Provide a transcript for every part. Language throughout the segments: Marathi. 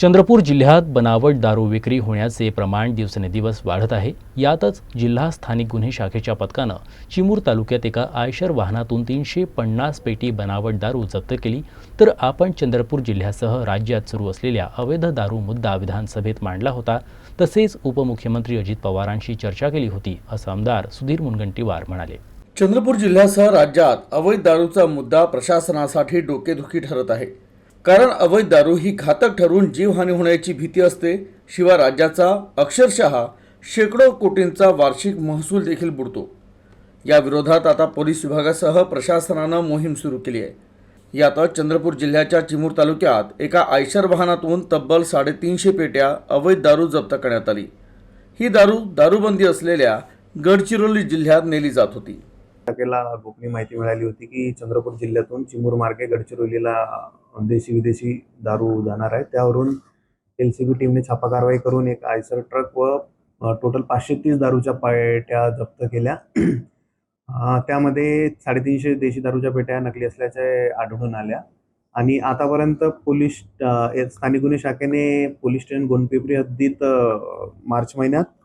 चंद्रपूर जिल्ह्यात बनावट दारू विक्री होण्याचे प्रमाण दिवसेंदिवस वाढत आहे। यातच जिल्हा स्थानिक गुन्हे शाखेच्या पथकानं चिमूर तालुक्यात एका आयशर वाहनातून 350 पेटी बनावट दारू जप्त केली। तर आपण चंद्रपूर जिल्ह्यासह राज्यात सुरू असलेल्या अवैध दारू मुद्दा विधानसभेत मांडला होता। तसेच उपमुख्यमंत्री अजित पवारांशी चर्चा केली होती, असं आमदार सुधीर मुनगंटीवार म्हणाले। चंद्रपूर जिल्ह्यासह राज्यात अवैध दारूचा मुद्दा प्रशासनासाठी डोकेदुखी ठरत आहे। कारण अवैध दारू ही घातक ठरून जीवहानी होण्याची भीती असते। शिवाय राज्याचा अक्षरशः शेकडो कोटींचा वार्षिक महसूल देखील बुडतो। या विरोधात आता पोलीस विभागासह प्रशासनानं मोहीम सुरू केली आहे। यातच चंद्रपूर जिल्ह्याच्या चिमूर तालुक्यात एका आयशर वाहनातून तब्बल 350 पेट्या अवैध दारू जप्त करण्यात आली। ही दारूबंदी असलेल्या गडचिरोली जिल्ह्यात नेली जात होती। शाखेला गोपनीय माहिती मिळाली होती की चंद्रपूर जिल्ह्यातून चिमूर मार्गे गडचिरोलीला देशी विदेशी दारू जाणार आहे। त्यावरून एलसीबी टीमने छापा कारवाई करून एक आयसर ट्रक व टोटल 530 दारूच्या पेट्या जप्त केल्या। त्यामध्ये 350 देशी दारूच्या पेट्या नकली असल्याचे आढळून आल्या आणि आतापर्यंत पोलीस स्थानिक गुन्हे शाखेने पोलीस स्टेशन गोंडपिंपरी हद्दीत मार्च महिन्यात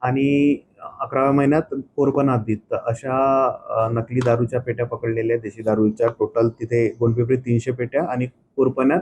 आणि 11व्या महिन्यात कोरपण हद्दीत अशा नकली दारूच्या पेट्या पकडलेल्या। देशी दारूच्या टोटल तिथे गोंडपिंपरीत 300 पेट्या आणि कोरपण्यात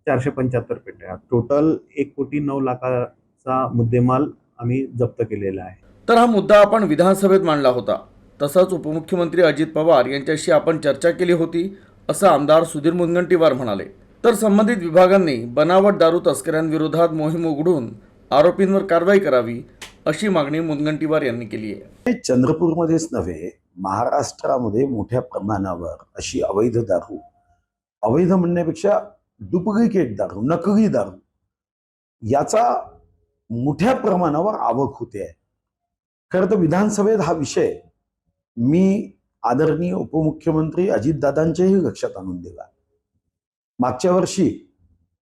475 पेट्या, टोटल 1,09,00,000चा मुद्देमाल आम्ही जप्त केलेला आहे। तर हा मुद्दा आपण विधानसभेत मांडला होता। तसंच उपमुख्यमंत्री अजित पवार यांच्याशी आपण चर्चा केली होती, असं आमदार सुधीर मुनगंटीवार म्हणाले। तर संबंधित विभागांनी बनावट दारू तस्करांविरोधात मोहीम उघडून आरोपींवर कारवाई करावी, अशी मागणी मुनगंटीवार यांनी केली आहे। चंद्रपूरमध्येच नव्हे, महाराष्ट्रामध्ये मोठ्या प्रमाणावर अशी अवैध दारू, अवैध म्हणण्यापेक्षा डुप्लिकेट दारू, नकली दारू याचा मोठ्या प्रमाणावर आवक होते आहे। खरं तर विधानसभेत हा विषय मी आदरणीय उपमुख्यमंत्री अजितदादांच्याही लक्षात आणून दिला। मागच्या वर्षी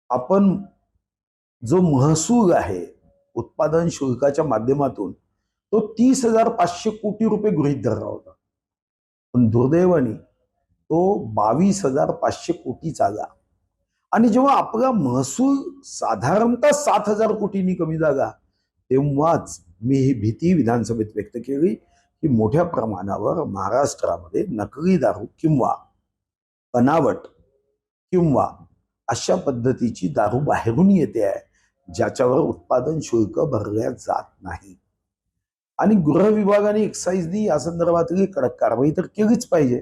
आपण जो महसूल आहे उत्पादन शुल्काच्या माध्यमातून तो 30,500 कोटी रुपये गृहीत धरला होता, पण दुर्दैवाने तो 22,500 कोटीचा आला। आणि जेव्हा आपला महसूल साधारणतः 7,000 कोटींनी कमी झाला, तेव्हाच मी ही भीती विधानसभेत व्यक्त केली की मोठ्या प्रमाणावर महाराष्ट्रामध्ये नकली दारू किंवा बनावट किंवा अशा पद्धतीची दारू बाहेरून येते आहे, ज्याच्यावर उत्पादन शुल्क भरल्या जात नाही। आणि गृह विभागाने एक्साईजनी या संदर्भातली कडक कारवाई तर केलीच पाहिजे।